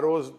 ROs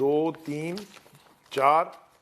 2 3 4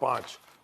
5،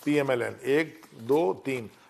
PMLN، 1 2 3۔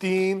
3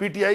PTI